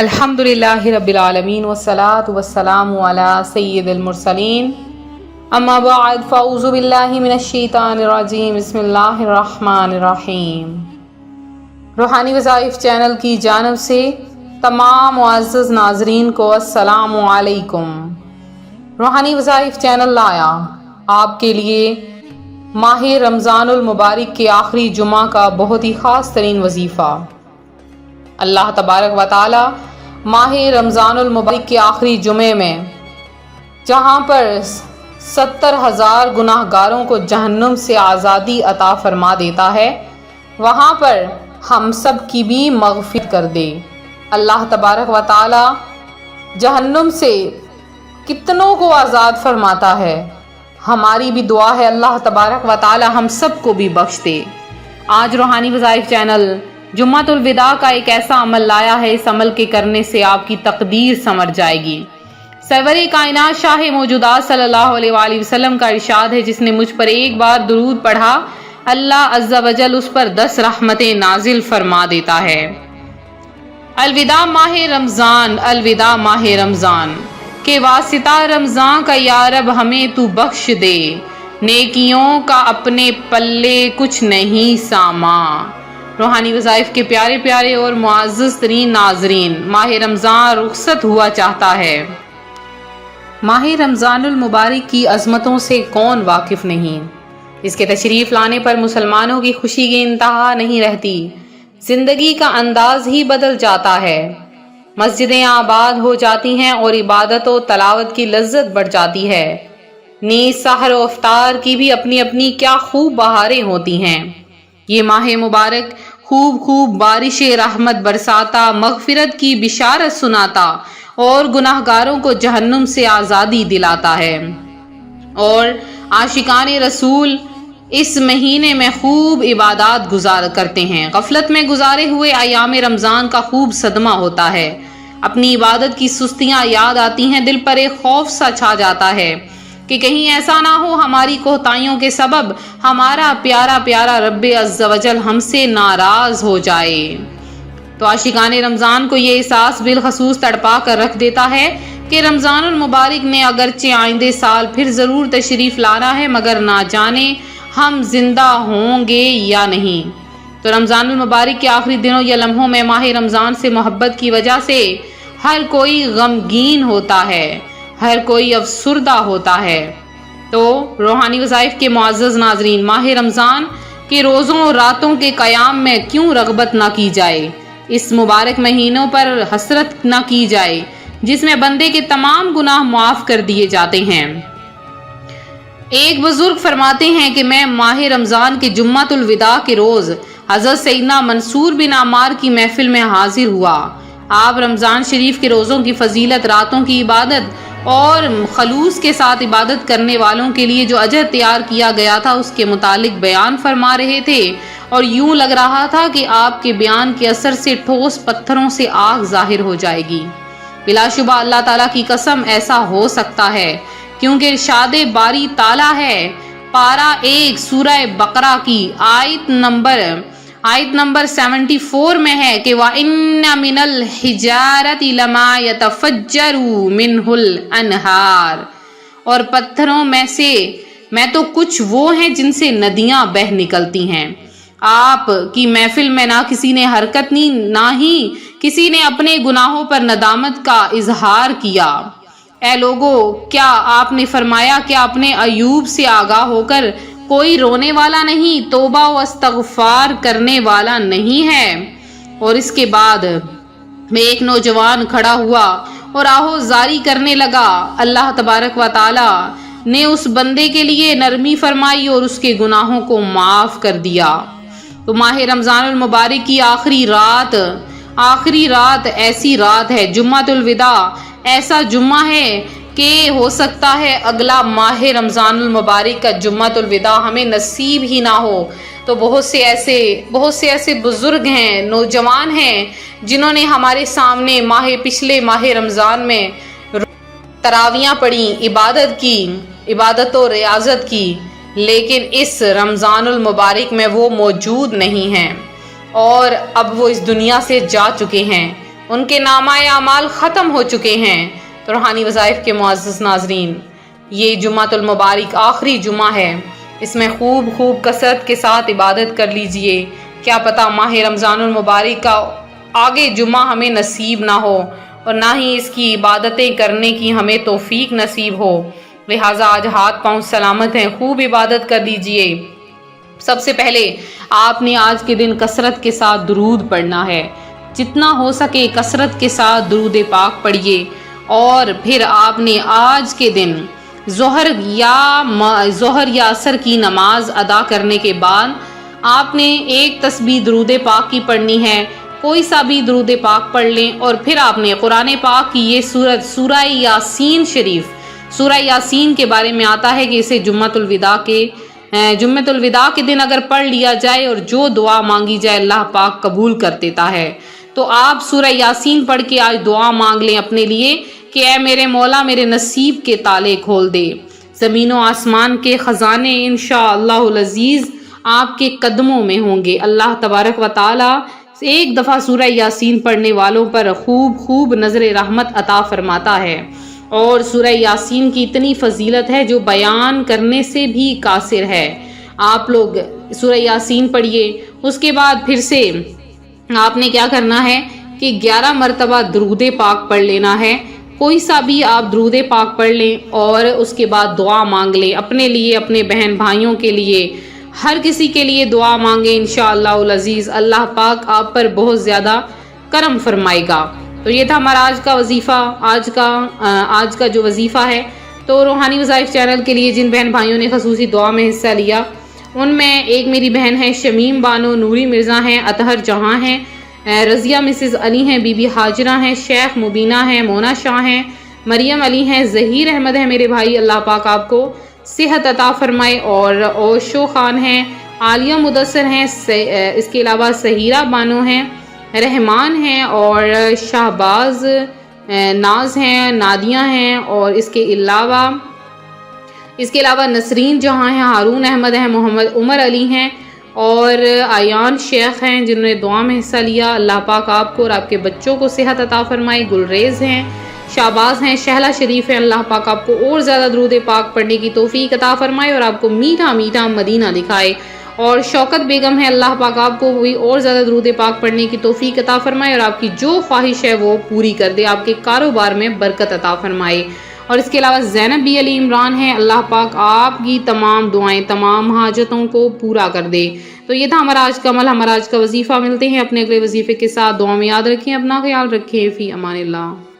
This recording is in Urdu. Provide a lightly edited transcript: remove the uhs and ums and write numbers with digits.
الحمدللہ رب العالمین والصلاة والسلام علی سید المرسلین اما بعد فاعوذ باللہ من الشیطان الرجیم بسم اللہ الرحمن الرحیم۔ روحانی وظائف چینل کی جانب سے تمام معزز ناظرین کو السلام علیکم۔ روحانی وظائف چینل لایا آپ کے لیے ماہ رمضان المبارک کے آخری جمعہ کا بہت ہی خاص ترین وظیفہ۔ اللہ تبارک و تعالی ماہ رمضان المبارک کے آخری جمعے میں جہاں پر 70,000 گناہ گاروں کو جہنم سے آزادی عطا فرما دیتا ہے، وہاں پر ہم سب کی بھی مغفرت کر دے۔ اللہ تبارک و تعالی جہنم سے کتنوں کو آزاد فرماتا ہے، ہماری بھی دعا ہے اللہ تبارک و تعالی ہم سب کو بھی بخش دے۔ آج روحانی وظائف چینل جمعۃ الوداع کا ایک ایسا عمل لایا ہے، اس عمل کے کرنے سے آپ کی تقدیر سنور جائے گی۔ سرور کائنات شاہ موجودات صلی اللہ علیہ وآلہ وسلم کا ارشاد ہے، جس نے مجھ پر ایک بار درود پڑھا اللہ عز و جل اس پر 10 رحمتیں نازل فرما دیتا ہے۔ الوداع ماہ رمضان، الوداع ماہ رمضان کے واسطہ رمضان کا یا رب ہمیں تو بخش دے، نیکیوں کا اپنے پلے کچھ نہیں ساما۔ روحانی وظائف کے پیارے پیارے اور معزز ترین ناظرین، ماہ رمضان رخصت ہوا چاہتا ہے۔ ماہ رمضان المبارک کی عظمتوں سے کون واقف نہیں؟ اس کے تشریف لانے پر مسلمانوں کی خوشی کی انتہا نہیں رہتی، زندگی کا انداز ہی بدل جاتا ہے، مسجدیں آباد ہو جاتی ہیں اور عبادت و تلاوت کی لذت بڑھ جاتی ہے، نیز سحر و افطار کی بھی اپنی اپنی کیا خوب بہاریں ہوتی ہیں۔ یہ ماہ مبارک خوب بارش رحمت برساتا، مغفرت کی بشارت سناتا اور گناہ گاروں کو جہنم سے آزادی دلاتا ہے، اور عاشقان رسول اس مہینے میں خوب عبادات گزار کرتے ہیں۔ غفلت میں گزارے ہوئے ایام رمضان کا خوب صدمہ ہوتا ہے، اپنی عبادت کی سستیاں یاد آتی ہیں، دل پر ایک خوف سا چھا جاتا ہے کہ کہیں ایسا نہ ہو ہماری کوتاہیوں کے سبب ہمارا پیارا پیارا رب عز و جل ہم سے ناراض ہو جائے۔ تو عاشقان رمضان کو یہ احساس بالخصوص تڑپا کر رکھ دیتا ہے کہ رمضان المبارک نے اگرچہ آئندے سال پھر ضرور تشریف لانا ہے، مگر نہ جانے ہم زندہ ہوں گے یا نہیں۔ تو رمضان المبارک کے آخری دنوں یا لمحوں میں ماہ رمضان سے محبت کی وجہ سے ہر کوئی غمگین ہوتا ہے، ہر کوئی افسردہ ہوتا ہے۔ تو روحانی وظائف کے معزز ناظرین، ماہ رمضان کے روزوں اور راتوں کے قیام میں کیوں رغبت نہ کی جائے، اس مبارک مہینوں پر حسرت نہ کی جائے جس میں بندے کے تمام گناہ معاف کر دیے جاتے ہیں۔ ایک بزرگ فرماتے ہیں کہ میں ماہ رمضان کے جمعۃ الوداع کے روز حضرت سیدنا منصور بن عمار کی محفل میں حاضر ہوا۔ آپ رمضان شریف کے روزوں کی فضیلت، راتوں کی عبادت اور خلوص کے ساتھ عبادت کرنے والوں کے لیے جو اجر تیار کیا گیا تھا اس کے متعلق بیان فرما رہے تھے، اور یوں لگ رہا تھا کہ آپ کے بیان کے اثر سے ٹھوس پتھروں سے آگ ظاہر ہو جائے گی۔ بلا شبہ اللہ تعالیٰ کی قسم ایسا ہو سکتا ہے، کیونکہ ارشاد باری تعالیٰ ہے، پارہ 1 سورہ بقرہ کی آیت نمبر 74 میں ہے کہ وَإِنَّ مِنَ الْحِجَارَةِ لَمَا يَتَفَجَّرُ مِنْهُ الْأَنْهَارُ، اور پتھروں میں تو کچھ وہ ہیں جن سے ندیاں بہہ نکلتی ہیں۔ آپ کی محفل میں نہ کسی نے حرکت نہ ہی کسی نے اپنے گناہوں پر ندامت کا اظہار کیا۔ اے لوگو، کیا آپ نے فرمایا کہ اپنے عیوب سے آگاہ ہو کر کوئی رونے والا نہیں، توبہ و استغفار کرنے والا نہیں ہے؟ اور اس کے بعد میں ایک نوجوان کھڑا ہوا اور آہو زاری کرنے لگا۔ اللہ تبارک و تعالی نے اس بندے کے لیے نرمی فرمائی اور اس کے گناہوں کو معاف کر دیا۔ تو ماہ رمضان المبارک کی آخری رات ایسی رات ہے، جمعۃ الوداع ایسا جمعہ ہے کہ ہو سکتا ہے اگلا ماہ رمضان المبارک کا جمعۃ الوداع ہمیں نصیب ہی نہ ہو۔ تو بہت سے ایسے بزرگ ہیں، نوجوان ہیں، جنہوں نے ہمارے سامنے پچھلے ماہ رمضان میں تراویاں پڑھی، عبادت و ریاضت کی، لیکن اس رمضان المبارک میں وہ موجود نہیں ہیں، اور اب وہ اس دنیا سے جا چکے ہیں۔ ان کے نامہ اعمال ختم ہو چکے ہیں۔ تو روحانی وظائف کے معزز ناظرین، یہ جمعۃ المبارک آخری جمعہ ہے، اس میں خوب کثرت کے ساتھ عبادت کر لیجئے۔ کیا پتہ ماہ رمضان المبارک کا آگے جمعہ ہمیں نصیب نہ ہو اور نہ ہی اس کی عبادتیں کرنے کی ہمیں توفیق نصیب ہو، لہٰذا آج ہاتھ پاؤں سلامت ہیں، خوب عبادت کر لیجئے۔ سب سے پہلے آپ نے آج کے دن کثرت کے ساتھ درود پڑھنا ہے، جتنا ہو سکے کثرت کے ساتھ درود پاک پڑھیے، اور پھر آپ نے آج کے دن ظہر یا عصر کی نماز ادا کرنے کے بعد آپ نے ایک تسبیح درود پاک کی پڑھنی ہے، کوئی سا بھی درود پاک پڑھ لیں، اور پھر آپ نے قرآن پاک کی یہ سورت سورہ یاسین شریف، سورہ یاسین کے بارے میں آتا ہے کہ اسے جمعۃ الوداع کے دن اگر پڑھ لیا جائے اور جو دعا مانگی جائے اللہ پاک قبول کر دیتا ہے۔ تو آپ سورہ یاسین پڑھ کے آج دعا مانگ لیں اپنے لیے کہ اے میرے مولا میرے نصیب کے تالے کھول دے، زمین و آسمان کے خزانے انشاءاللہ العزیز آپ کے قدموں میں ہوں گے۔ اللہ تبارک و تعالی ایک دفعہ سورہ یاسین پڑھنے والوں پر خوب نظر رحمت عطا فرماتا ہے، اور سورہ یاسین کی اتنی فضیلت ہے جو بیان کرنے سے بھی قاصر ہے۔ آپ لوگ سورہ یاسین پڑھیے، اس کے بعد پھر سے آپ نے کیا کرنا ہے کہ 11 مرتبہ درود پاک پڑھ لینا ہے، کوئی سا بھی آپ درود پاک پڑھ لیں، اور اس کے بعد دعا مانگ لیں اپنے لیے، اپنے بہن بھائیوں کے لیے، ہر کسی کے لیے دعا مانگیں، انشاءاللہ العزیز اللہ پاک آپ پر بہت زیادہ کرم فرمائے گا۔ تو یہ تھا ہمارا آج کا وظیفہ، آج کا جو وظیفہ ہے۔ تو روحانی وظائف چینل کے لیے جن بہن بھائیوں نے خصوصی دعا میں حصہ لیا، ان میں ایک میری بہن ہے شمیم بانو، نوری مرزا ہیں، اطہر جہاں ہیں، رضیہ مسز علی ہیں، بی بی حاجرہ ہیں، شیخ مبینہ ہیں، مونا شاہ ہیں، مریم علی ہیں، ظہیر احمد ہے میرے بھائی، اللہ پاک آپ کو صحت عطا فرمائے، اور اوشو خان ہیں، عالیہ مدثر ہیں، اس کے علاوہ سہیرہ بانو ہیں، رحمان ہیں، اور شہباز ناز ہیں، نادیہ ہیں، اور اس کے علاوہ نسرین جہاں ہیں، ہارون احمد ہیں، محمد عمر علی ہیں، اور ایان شیخ ہیں جنہوں نے دعا میں حصہ لیا۔ اللہ پاک آپ کو اور آپ کے بچوں کو صحت عطا فرمائے۔ گلریز ہیں، شہباز ہیں، شہلا شریف ہیں، اللہ پاک آپ کو اور زیادہ درود پاک پڑھنے کی توفیق عطا فرمائے اور آپ کو میٹھا میٹھا مدینہ دکھائے۔ اور شوکت بیگم ہے، اللہ پاک آپ کو بھی اور زیادہ درود پاک پڑھنے کی توفیق عطا فرمائے اور آپ کی جو خواہش ہے وہ پوری کر دے، آپ کے کاروبار میں برکت عطا فرمائے۔ اور اس کے علاوہ زینب بی علی عمران ہیں، اللہ پاک آپ کی تمام دعائیں، تمام حاجتوں کو پورا کر دے۔ تو یہ تھا ہمارا آج کا عمل، ہمارا آج کا وظیفہ۔ ملتے ہیں اپنے اگلے وظیفے کے ساتھ، دعا میں یاد رکھیں، اپنا خیال رکھیں، فی امان اللہ۔